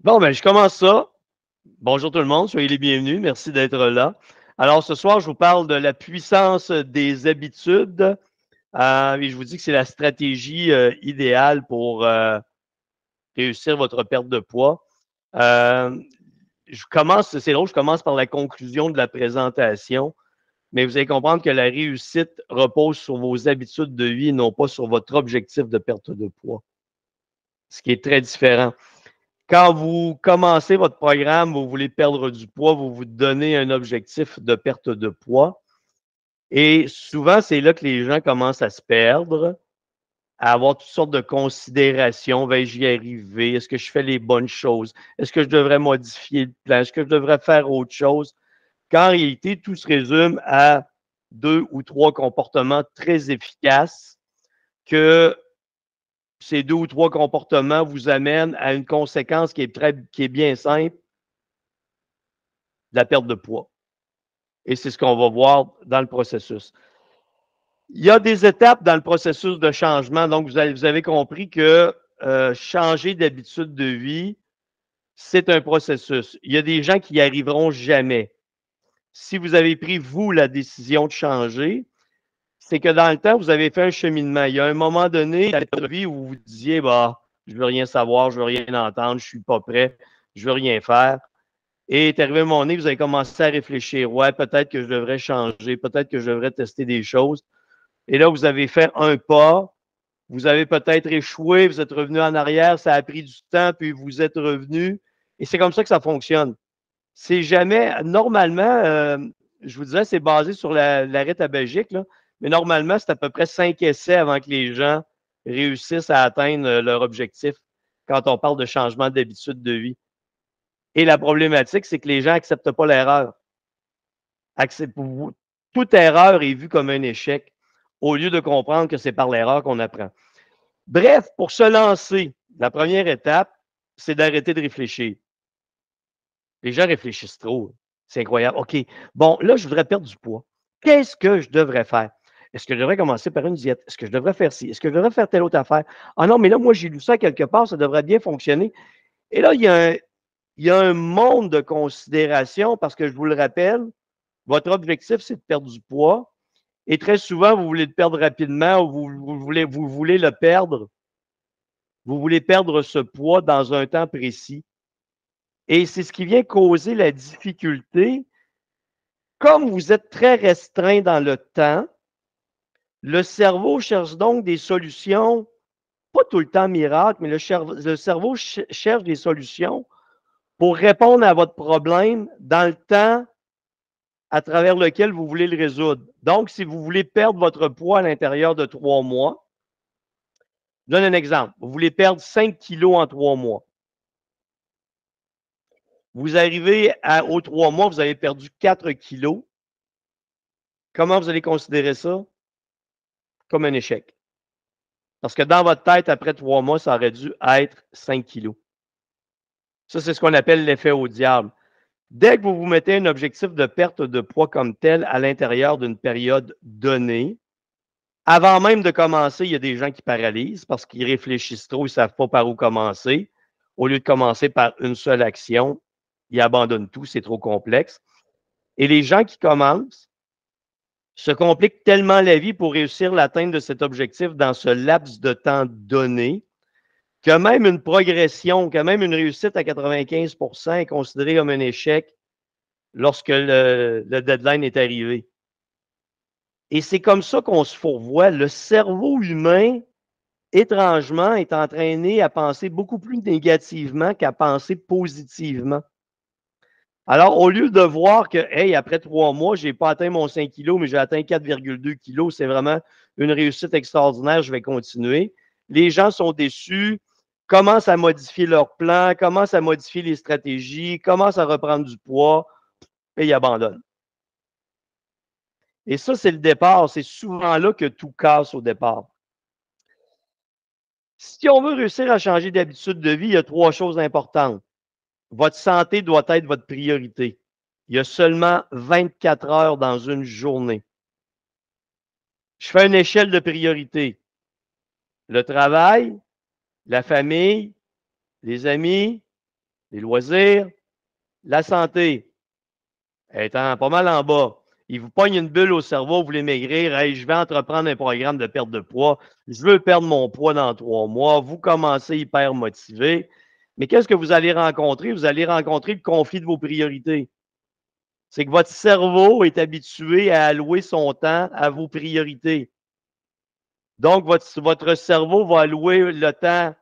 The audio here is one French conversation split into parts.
Bon, ben, je commence ça. Bonjour tout le monde, soyez les bienvenus. Merci d'être là. Alors, ce soir, je vous parle de la puissance des habitudes. Et je vous dis que c'est la stratégie idéale pour réussir votre perte de poids. Euh, c'est drôle, je commence par la conclusion de la présentation, mais vous allez comprendre que la réussite repose sur vos habitudes de vie et non pas sur votre objectif de perte de poids, ce qui est très différent. Quand vous commencez votre programme, vous voulez perdre du poids, vous vous donnez un objectif de perte de poids. Et souvent, c'est là que les gens commencent à se perdre, à avoir toutes sortes de considérations. Vais-je y arriver? Est-ce que je fais les bonnes choses? Est-ce que je devrais modifier le plan? Est-ce que je devrais faire autre chose? Qu'en réalité, tout se résume à 2 ou 3 comportements très efficaces que ces 2 ou 3 comportements vous amènent à une conséquence qui est bien simple, la perte de poids. Et c'est ce qu'on va voir dans le processus. Il y a des étapes dans le processus de changement. Donc, vous avez compris que changer d'habitude de vie, c'est un processus. Il y a des gens qui n'y arriveront jamais. Si vous avez pris, vous, la décision de changer, c'est que dans le temps, vous avez fait un cheminement. Il y a un moment donné dans votre vie où vous disiez, bah, je veux rien savoir, je veux rien entendre, je suis pas prêt, je veux rien faire. Et est arrivé mon nez, vous avez commencé à réfléchir. Ouais, peut-être que je devrais changer, peut-être que je devrais tester des choses. Et là, vous avez fait un pas, vous avez peut-être échoué, vous êtes revenu en arrière, ça a pris du temps, puis vous êtes revenu. Et c'est comme ça que ça fonctionne. C'est jamais, normalement, je vous disais, c'est basé sur l'arrêt tabagique, là, mais normalement, c'est à peu près 5 essais avant que les gens réussissent à atteindre leur objectif quand on parle de changement d'habitude de vie. Et la problématique, c'est que les gens n'acceptent pas l'erreur. Toute erreur est vue comme un échec, au lieu de comprendre que c'est par l'erreur qu'on apprend. Bref, pour se lancer, la première étape, c'est d'arrêter de réfléchir. Les gens réfléchissent trop. C'est incroyable. OK, bon, là, je voudrais perdre du poids. Qu'est-ce que je devrais faire? Est-ce que je devrais commencer par une diète? Est-ce que je devrais faire ci? Est-ce que je devrais faire telle autre affaire? Ah non, mais là, moi, j'ai lu ça quelque part, ça devrait bien fonctionner. Et là, il y a un monde de considération parce que je vous le rappelle, votre objectif, c'est de perdre du poids. Et très souvent, vous voulez le perdre rapidement ou vous voulez le perdre. Vous voulez perdre ce poids dans un temps précis. Et c'est ce qui vient causer la difficulté. Comme vous êtes très restreint dans le temps, le cerveau cherche donc des solutions, pas tout le temps miracles, mais le cerveau cherche des solutions pour répondre à votre problème dans le temps à travers lequel vous voulez le résoudre. Donc, si vous voulez perdre votre poids à l'intérieur de 3 mois, je donne un exemple. Vous voulez perdre 5 kilos en 3 mois. Vous arrivez aux 3 mois, vous avez perdu 4 kilos. Comment vous allez considérer ça? Comme un échec. Parce que dans votre tête, après 3 mois, ça aurait dû être 5 kilos. Ça, c'est ce qu'on appelle l'effet au diable. Dès que vous vous mettez un objectif de perte de poids comme tel à l'intérieur d'une période donnée, avant même de commencer, il y a des gens qui paralysent parce qu'ils réfléchissent trop, ils ne savent pas par où commencer. Au lieu de commencer par une seule action, ils abandonnent tout, c'est trop complexe. Et les gens qui commencent se compliquent tellement la vie pour réussir l'atteinte de cet objectif dans ce laps de temps donné que même une progression, que même une réussite à 95% est considérée comme un échec lorsque le deadline est arrivé. Et c'est comme ça qu'on se fourvoie. Le cerveau humain, étrangement, est entraîné à penser beaucoup plus négativement qu'à penser positivement. Alors, au lieu de voir que, hey, après 3 mois, je n'ai pas atteint mon 5 kilos, mais j'ai atteint 4,2 kilos, c'est vraiment une réussite extraordinaire, je vais continuer. Les gens sont déçus, commencent à modifier leur plan, commencent à modifier les stratégies, commencent à reprendre du poids, et ils abandonnent. Et ça, c'est le départ. C'est souvent là que tout casse au départ. Si on veut réussir à changer d'habitude de vie, il y a 3 choses importantes. Votre santé doit être votre priorité. Il y a seulement 24 heures dans une journée. Je fais une échelle de priorité. Le travail, la famille, les amis, Les loisirs, la santé, étant pas mal en bas. Il vous pogne une bulle au cerveau, vous voulez maigrir, hey, je vais entreprendre un programme de perte de poids, je veux perdre mon poids dans 3 mois, vous commencez hyper motivé. Mais qu'est-ce que vous allez rencontrer? Vous allez rencontrer le conflit de vos priorités. C'est que votre cerveau est habitué à allouer son temps à vos priorités. Donc, votre cerveau va allouer le temps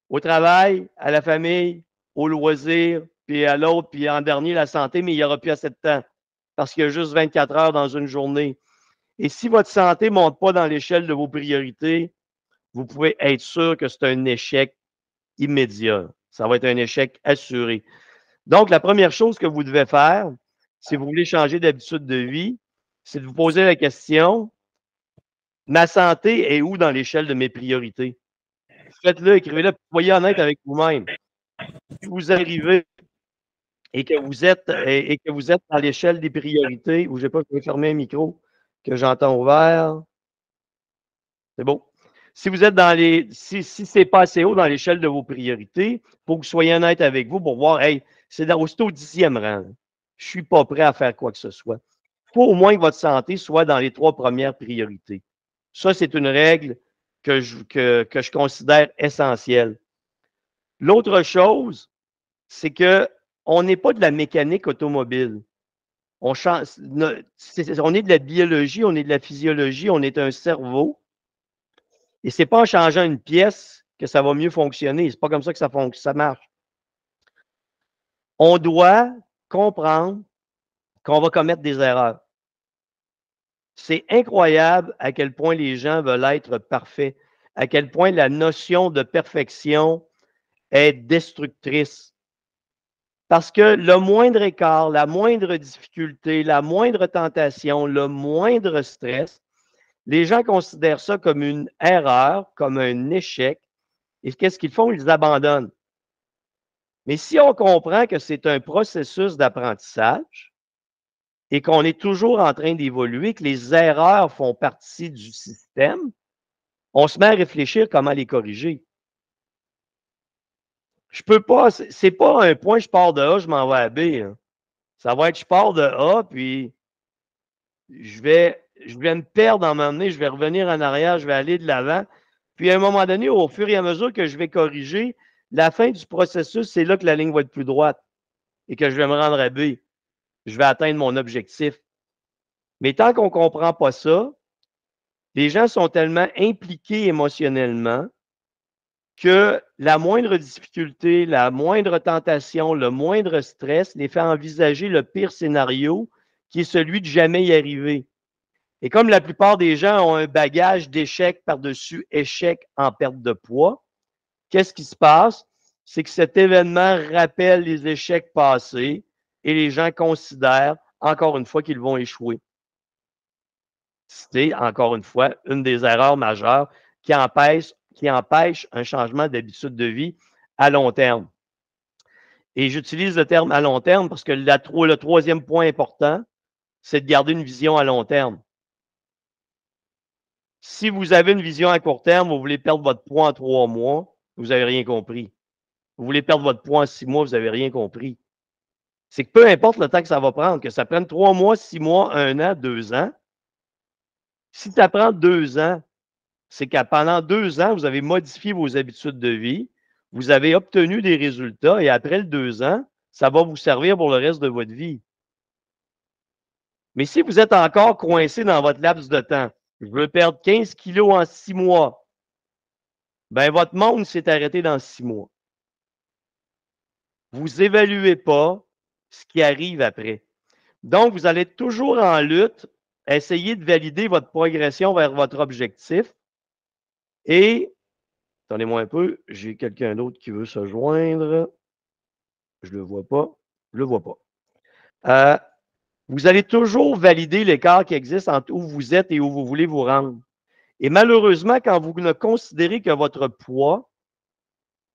au travail, à la famille, aux loisirs, puis à l'autre, puis en dernier, la santé, mais il n'y aura plus assez de temps parce qu'il y a juste 24 heures dans une journée. Et si votre santé ne monte pas dans l'échelle de vos priorités, vous pouvez être sûr que c'est un échec immédiat. Ça va être un échec assuré. Donc, la première chose que vous devez faire, si vous voulez changer d'habitude de vie, c'est de vous poser la question, ma santé est où dans l'échelle de mes priorités? Faites-le, écrivez-le, soyez honnête avec vous-même. Si vous arrivez et que vous êtes dans l'échelle des priorités, ou je sais pas, je vais fermer un micro que j'entends ouvert. C'est bon. Si vous êtes si c'est pas assez haut dans l'échelle de vos priorités, il faut que vous soyez honnête avec vous pour voir, hey, c'est aussitôt au 10e rang. Je ne suis pas prêt à faire quoi que ce soit. Il faut au moins que votre santé soit dans les 3 premières priorités. Ça, c'est une règle que je considère essentielle. L'autre chose, c'est qu'on n'est pas de la mécanique automobile. On est de la biologie, on est de la physiologie, on est un cerveau. Et ce n'est pas en changeant une pièce que ça va mieux fonctionner. Ce n'est pas comme ça que ça marche. On doit comprendre qu'on va commettre des erreurs. C'est incroyable à quel point les gens veulent être parfaits, à quel point la notion de perfection est destructrice. Parce que le moindre écart, la moindre difficulté, la moindre tentation, le moindre stress, les gens considèrent ça comme une erreur, comme un échec. Et qu'est-ce qu'ils font? Ils abandonnent. Mais si on comprend que c'est un processus d'apprentissage et qu'on est toujours en train d'évoluer, que les erreurs font partie du système, on se met à réfléchir comment les corriger. Je peux pas, c'est pas un point, je pars de A, je m'en vais à B. Hein. Ça va être, je pars de A, puis je vais me perdre en m'emmener, je vais revenir en arrière, je vais aller de l'avant. Puis à un moment donné, au fur et à mesure que je vais corriger, la fin du processus, c'est là que la ligne va être plus droite et que je vais me rendre à B. Je vais atteindre mon objectif. Mais tant qu'on ne comprend pas ça, les gens sont tellement impliqués émotionnellement que la moindre difficulté, la moindre tentation, le moindre stress les fait envisager le pire scénario qui est celui de jamais y arriver. Et comme la plupart des gens ont un bagage d'échec par-dessus échec en perte de poids, qu'est-ce qui se passe? C'est que cet événement rappelle les échecs passés et les gens considèrent, encore une fois, qu'ils vont échouer. C'est, encore une fois, une des erreurs majeures qui empêche un changement d'habitude de vie à long terme. Et j'utilise le terme à long terme parce que le troisième point important, c'est de garder une vision à long terme. Si vous avez une vision à court terme, vous voulez perdre votre poids en 3 mois, vous n'avez rien compris. Vous voulez perdre votre poids en 6 mois, vous n'avez rien compris. C'est que peu importe le temps que ça va prendre, que ça prenne 3 mois, 6 mois, 1 an, 2 ans, si ça prend 2 ans, c'est que pendant 2 ans, vous avez modifié vos habitudes de vie, vous avez obtenu des résultats et après le 2 ans, ça va vous servir pour le reste de votre vie. Mais si vous êtes encore coincé dans votre laps de temps, je veux perdre 15 kilos en 6 mois, ben votre monde s'est arrêté dans 6 mois. Vous n'évaluez pas ce qui arrive après. Donc, vous allez être toujours en lutte, essayer de valider votre progression vers votre objectif. Et, attendez-moi un peu, j'ai quelqu'un d'autre qui veut se joindre. Je ne le vois pas. Je ne le vois pas. Vous allez toujours valider l'écart qui existe entre où vous êtes et où vous voulez vous rendre. Et malheureusement, quand vous ne considérez que votre poids,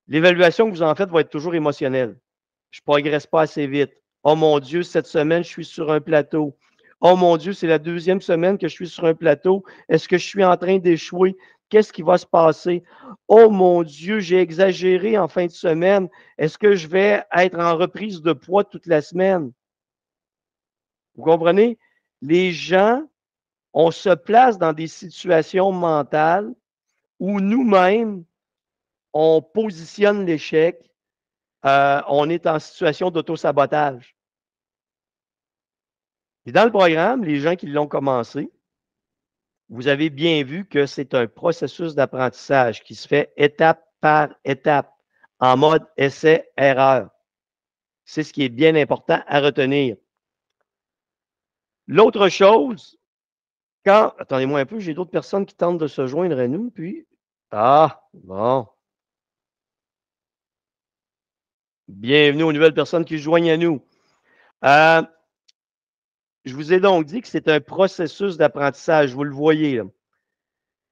l'évaluation que vous en faites va être toujours émotionnelle. Je ne progresse pas assez vite. Oh mon Dieu, cette semaine, je suis sur un plateau. Oh mon Dieu, c'est la 2e semaine que je suis sur un plateau. Est-ce que je suis en train d'échouer? qu'est-ce qui va se passer? Oh mon Dieu, j'ai exagéré en fin de semaine. Est-ce que je vais être en reprise de poids toute la semaine? Vous comprenez? Les gens, on se place dans des situations mentales où nous-mêmes, on positionne l'échec, on est en situation d'auto-sabotage. Et dans le programme, les gens qui l'ont commencé, vous avez bien vu que c'est un processus d'apprentissage qui se fait étape par étape, en mode essai-erreur. C'est ce qui est bien important à retenir. L'autre chose, attendez-moi un peu, j'ai d'autres personnes qui tentent de se joindre à nous, puis... Ah, bon. Bienvenue aux nouvelles personnes qui se joignent à nous. Je vous ai donc dit que c'est un processus d'apprentissage, vous le voyez. Là.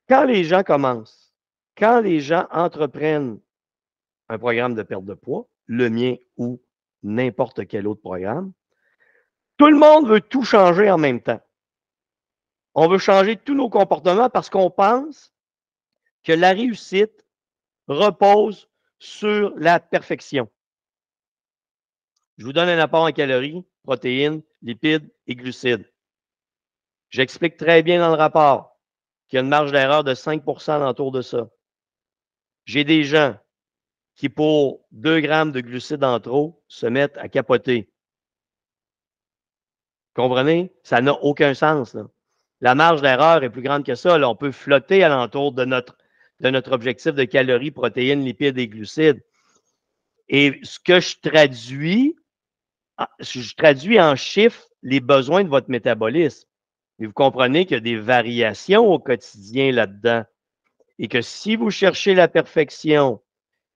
Quand les gens commencent, quand les gens entreprennent un programme de perte de poids, le mien ou n'importe quel autre programme, tout le monde veut tout changer en même temps. On veut changer tous nos comportements parce qu'on pense que la réussite repose sur la perfection. Je vous donne un apport en calories, protéines, lipides et glucides. J'explique très bien dans le rapport qu'il y a une marge d'erreur de 5 autour de ça. J'ai des gens qui, pour 2 grammes de glucides en trop, se mettent à capoter. Comprenez? Ça n'a aucun sens. Là. La marge d'erreur est plus grande que ça. Là. On peut flotter alentour de notre objectif de calories, protéines, lipides et glucides. Et ce que je traduis en chiffres les besoins de votre métabolisme. Et vous comprenez qu'il y a des variations au quotidien là-dedans. Et que si vous cherchez la perfection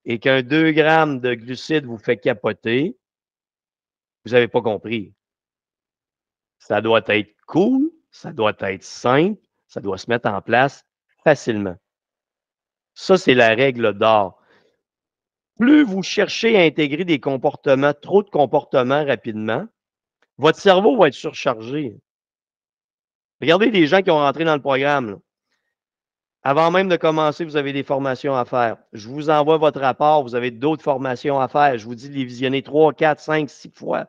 et qu'un 2 grammes de glucides vous fait capoter, vous n'avez pas compris. Ça doit être cool, ça doit être simple, ça doit se mettre en place facilement. Ça, c'est la règle d'or. Plus vous cherchez à intégrer des comportements, trop de comportements rapidement, votre cerveau va être surchargé. Regardez les gens qui ont rentré dans le programme. Là. Avant même de commencer, vous avez des formations à faire. Je vous envoie votre rapport, vous avez d'autres formations à faire. Je vous dis de les visionner 3, 4, 5, 6 fois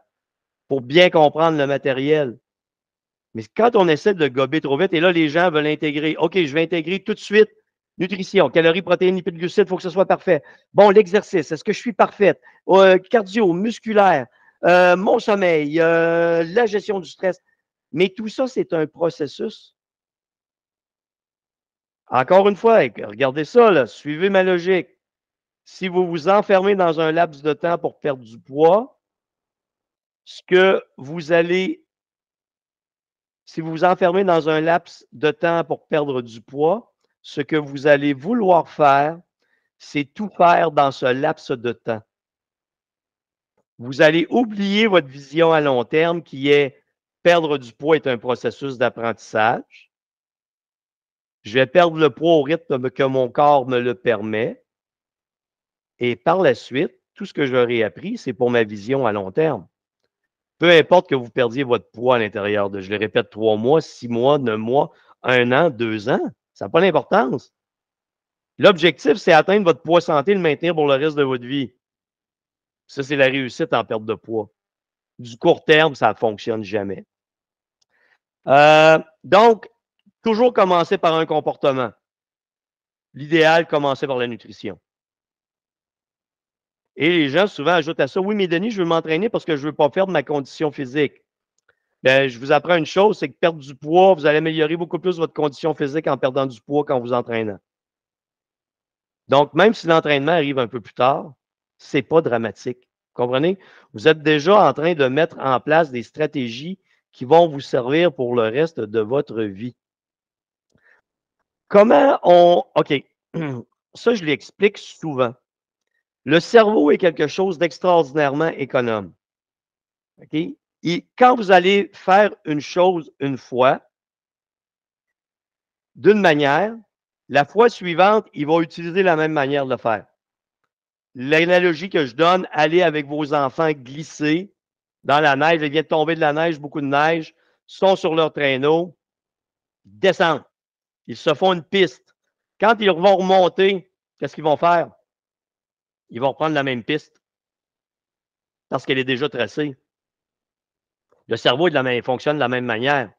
pour bien comprendre le matériel. Mais quand on essaie de gober trop vite, et là, les gens veulent intégrer, OK, je vais intégrer tout de suite nutrition, calories, protéines, lipides, glucides, il faut que ce soit parfait. Bon, l'exercice, est-ce que je suis parfaite? Cardio, musculaire, mon sommeil, la gestion du stress. Mais tout ça, c'est un processus. Encore une fois, regardez ça, là, suivez ma logique. Si vous vous enfermez dans un laps de temps pour perdre du poids, ce que vous allez Si vous vous enfermez dans un laps de temps pour perdre du poids, ce que vous allez vouloir faire, c'est tout faire dans ce laps de temps. Vous allez oublier votre vision à long terme qui est perdre du poids est un processus d'apprentissage. Je vais perdre le poids au rythme que mon corps me le permet. Et par la suite, tout ce que j'aurai appris, c'est pour ma vision à long terme. Peu importe que vous perdiez votre poids à l'intérieur de, je le répète, 3 mois, 6 mois, 9 mois, 1 an, 2 ans, ça n'a pas d'importance. L'objectif, c'est atteindre votre poids santé et le maintenir pour le reste de votre vie. Ça, c'est la réussite en perte de poids. Du court terme, ça ne fonctionne jamais. Donc, toujours commencer par un comportement. L'idéal, commencer par la nutrition. Et les gens souvent ajoutent à ça, oui, mais Denis, je veux m'entraîner parce que je ne veux pas perdre ma condition physique. Bien, je vous apprends une chose, c'est que perdre du poids, vous allez améliorer beaucoup plus votre condition physique en perdant du poids qu'en vous entraînant. Donc, même si l'entraînement arrive un peu plus tard, ce n'est pas dramatique. Vous comprenez? Vous êtes déjà en train de mettre en place des stratégies qui vont vous servir pour le reste de votre vie. Comment on... OK, ça, je l'explique souvent. Le cerveau est quelque chose d'extraordinairement économe. OK? Et quand vous allez faire une chose une fois, d'une manière, la fois suivante, il va utiliser la même manière de le faire. L'analogie que je donne, allez avec vos enfants glisser dans la neige, il vient de tomber de la neige, beaucoup de neige, sont sur leur traîneau, descendent. Ils se font une piste. Quand ils vont remonter, qu'est-ce qu'ils vont faire? Ils vont reprendre la même piste parce qu'elle est déjà tracée. Le cerveau fonctionne de la même manière.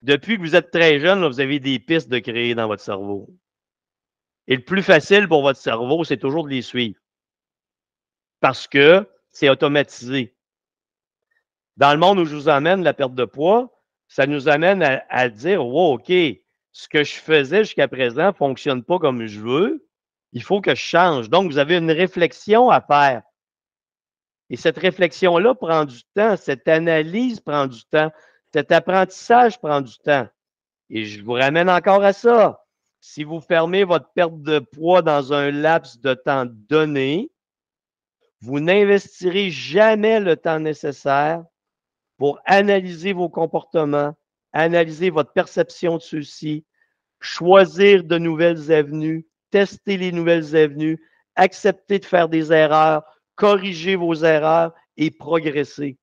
Depuis que vous êtes très jeune, là, vous avez des pistes de créer dans votre cerveau. Et le plus facile pour votre cerveau, c'est toujours de les suivre parce que c'est automatisé. Dans le monde où je vous emmène, la perte de poids, ça nous amène à dire, wow, OK, ce que je faisais jusqu'à présent ne fonctionne pas comme je veux. Il faut que je change. Donc, vous avez une réflexion à faire. Et cette réflexion-là prend du temps. Cette analyse prend du temps. Cet apprentissage prend du temps. Et je vous ramène encore à ça. Si vous fermez votre perte de poids dans un laps de temps donné, vous n'investirez jamais le temps nécessaire pour analyser vos comportements, analyser votre perception de ceux-ci, choisir de nouvelles avenues, tester les nouvelles avenues, accepter de faire des erreurs, corriger vos erreurs et progresser.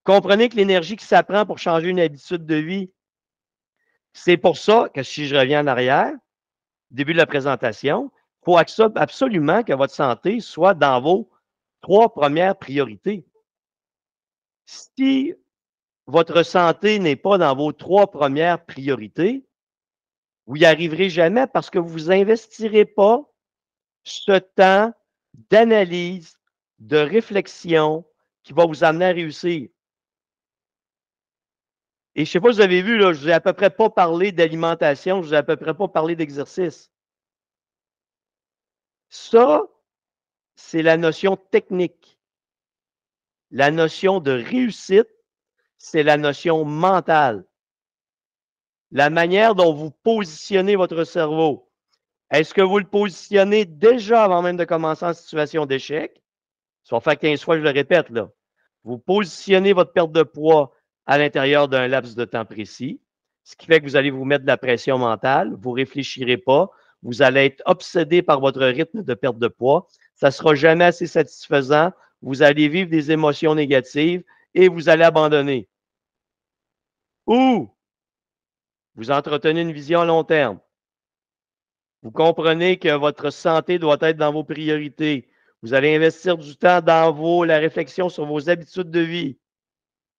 Comprenez que l'énergie qui s'apprend pour changer une habitude de vie, c'est pour ça que si je reviens en arrière, début de la présentation, il faut absolument que votre santé soit dans vos 3 premières priorités. Si votre santé n'est pas dans vos 3 premières priorités, vous n'y arriverez jamais parce que vous n'investirez pas ce temps d'analyse, de réflexion qui va vous amener à réussir. Et je ne sais pas si vous avez vu, là, je ne vous ai à peu près pas parlé d'alimentation, je ne vous ai à peu près pas parlé d'exercice. Ça, c'est la notion technique. La notion de réussite, c'est la notion mentale. La manière dont vous positionnez votre cerveau. Est-ce que vous le positionnez déjà avant même de commencer en situation d'échec? Ça va faire 15 fois que je le répète, là. Vous positionnez votre perte de poids à l'intérieur d'un laps de temps précis, ce qui fait que vous allez vous mettre de la pression mentale, vous ne réfléchirez pas, vous allez être obsédé par votre rythme de perte de poids, ça ne sera jamais assez satisfaisant, vous allez vivre des émotions négatives et vous allez abandonner. Ou vous entretenez une vision à long terme. Vous comprenez que votre santé doit être dans vos priorités. Vous allez investir du temps dans la réflexion sur vos habitudes de vie.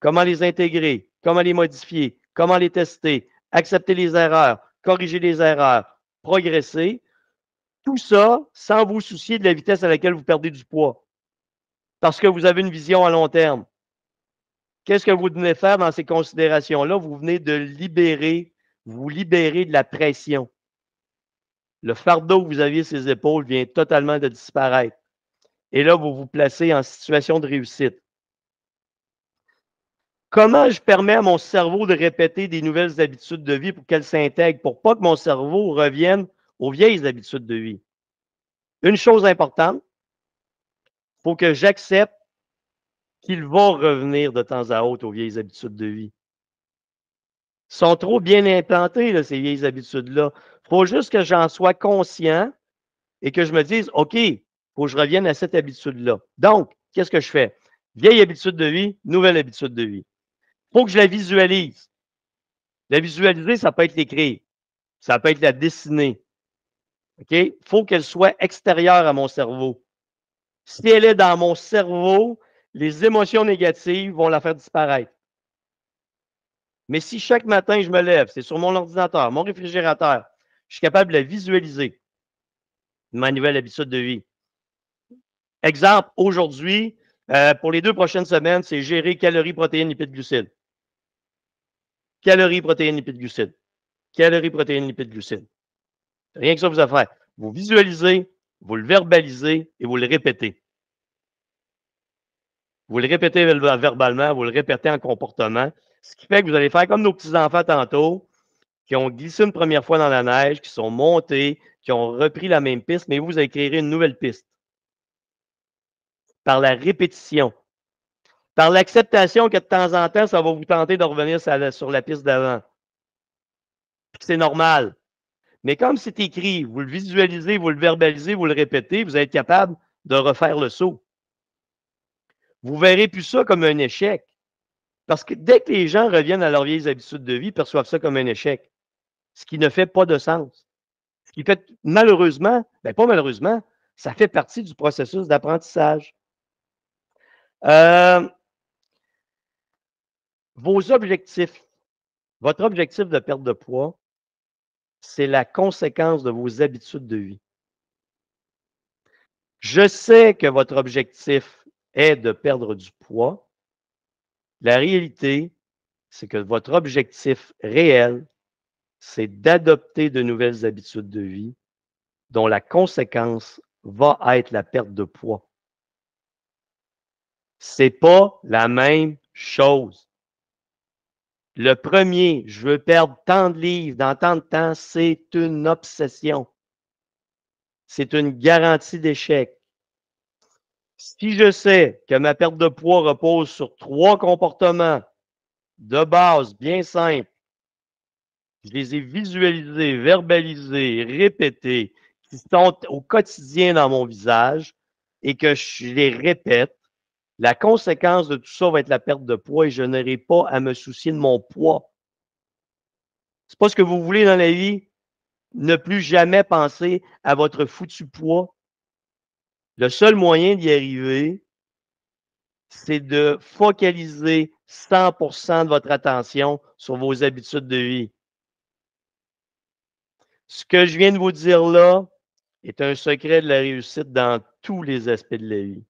Comment les intégrer, comment les modifier, comment les tester, accepter les erreurs, corriger les erreurs, progresser. Tout ça sans vous soucier de la vitesse à laquelle vous perdez du poids. Parce que vous avez une vision à long terme. Qu'est-ce que vous venez faire dans ces considérations-là? Vous venez de vous libérer de la pression. Le fardeau que vous aviez sur les épaules vient totalement de disparaître. Et là, vous vous placez en situation de réussite. Comment je permets à mon cerveau de répéter des nouvelles habitudes de vie pour qu'elles s'intègrent, pour pas que mon cerveau revienne aux vieilles habitudes de vie? Une chose importante, il faut que j'accepte qu'il va revenir de temps à autre aux vieilles habitudes de vie. Ils sont trop bien implantés, là, ces vieilles habitudes-là. Il faut juste que j'en sois conscient et que je me dise, OK, il faut que je revienne à cette habitude-là. Donc, qu'est-ce que je fais? Vieille habitude de vie, nouvelle habitude de vie. Il faut que je la visualise. La visualiser, ça peut être l'écrire. Ça peut être la dessiner. OK? Il faut qu'elle soit extérieure à mon cerveau. Si elle est dans mon cerveau, les émotions négatives vont la faire disparaître. Mais si chaque matin je me lève, c'est sur mon ordinateur, mon réfrigérateur, je suis capable de la visualiser, ma nouvelle habitude de vie. Exemple, aujourd'hui, pour les 2 prochaines semaines, c'est gérer calories, protéines, lipides, glucides. Calories, protéines, lipides, glucides. Calories, protéines, lipides, glucides. Rien que ça vous a faire. Vous visualisez, vous le verbalisez et vous le répétez. Vous le répétez verbalement, vous le répétez en comportement, ce qui fait que vous allez faire comme nos petits-enfants tantôt, qui ont glissé une première fois dans la neige, qui sont montés, qui ont repris la même piste, mais vous allez créer une nouvelle piste. Par la répétition. Par l'acceptation que de temps en temps, ça va vous tenter de revenir sur la piste d'avant. C'est normal. Mais comme c'est écrit, vous le visualisez, vous le verbalisez, vous le répétez, vous allez être capable de refaire le saut. Vous ne verrez plus ça comme un échec. Parce que dès que les gens reviennent à leurs vieilles habitudes de vie, ils perçoivent ça comme un échec. Ce qui ne fait pas de sens. qui fait malheureusement, ben pas malheureusement, ça fait partie du processus d'apprentissage. Vos objectifs. Votre objectif de perte de poids, c'est la conséquence de vos habitudes de vie. Je sais que votre objectif est de perdre du poids. La réalité, c'est que votre objectif réel, c'est d'adopter de nouvelles habitudes de vie dont la conséquence va être la perte de poids. C'est pas la même chose. Le premier, je veux perdre tant de livres dans tant de temps, c'est une obsession. C'est une garantie d'échec. Si je sais que ma perte de poids repose sur 3 comportements de base bien simples, je les ai visualisés, verbalisés, répétés, qui sont au quotidien dans mon visage et que je les répète, la conséquence de tout ça va être la perte de poids et je n'aurai pas à me soucier de mon poids. C'est pas ce que vous voulez dans la vie? Ne plus jamais penser à votre foutu poids. Le seul moyen d'y arriver, c'est de focaliser 100% de votre attention sur vos habitudes de vie. Ce que je viens de vous dire là est un secret de la réussite dans tous les aspects de la vie.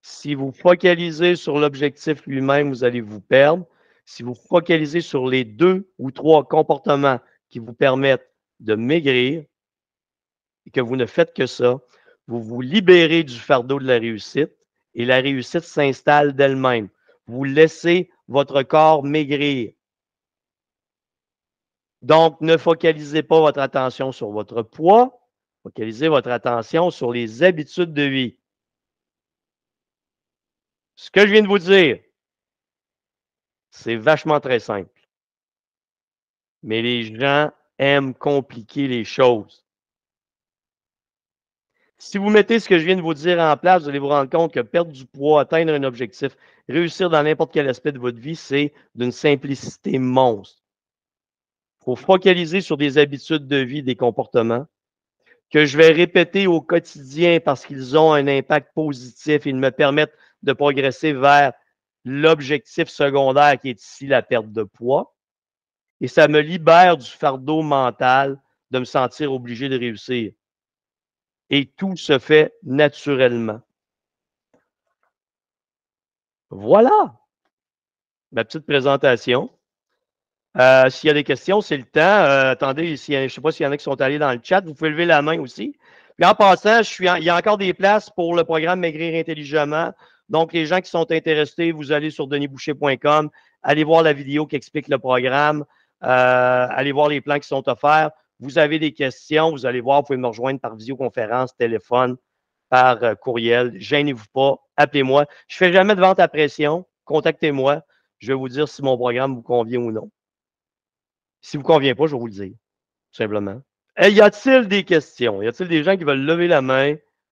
Si vous focalisez sur l'objectif lui-même, vous allez vous perdre. Si vous focalisez sur les 2 ou 3 comportements qui vous permettent de maigrir et que vous ne faites que ça, vous vous libérez du fardeau de la réussite et la réussite s'installe d'elle-même. Vous laissez votre corps maigrir. Donc, ne focalisez pas votre attention sur votre poids, focalisez votre attention sur les habitudes de vie. Ce que je viens de vous dire, c'est vachement très simple. Mais les gens aiment compliquer les choses. Si vous mettez ce que je viens de vous dire en place, vous allez vous rendre compte que perdre du poids, atteindre un objectif, réussir dans n'importe quel aspect de votre vie, c'est d'une simplicité monstre. Il faut focaliser sur des habitudes de vie, des comportements que je vais répéter au quotidien parce qu'ils ont un impact positif. Ils me permettent de progresser vers l'objectif secondaire qui est ici la perte de poids. Et ça me libère du fardeau mental de me sentir obligé de réussir. Et tout se fait naturellement. Voilà ma petite présentation. S'il y a des questions, c'est le temps. Attendez, je ne sais pas s'il y en a qui sont allés dans le chat. Vous pouvez lever la main aussi. Puis en passant, il y a encore des places pour le programme Maigrir intelligemment. Donc, les gens qui sont intéressés, vous allez sur denisboucher.com, allez voir la vidéo qui explique le programme, allez voir les plans qui sont offerts. Vous avez des questions, vous allez voir, vous pouvez me rejoindre par visioconférence, téléphone, par courriel. Gênez-vous pas, appelez-moi. Je ne fais jamais de vente à pression. Contactez-moi. Je vais vous dire si mon programme vous convient ou non. Si vous ne convient pas, je vais vous le dire, tout simplement. Y a-t-il des questions? Y a-t-il des gens qui veulent lever la main?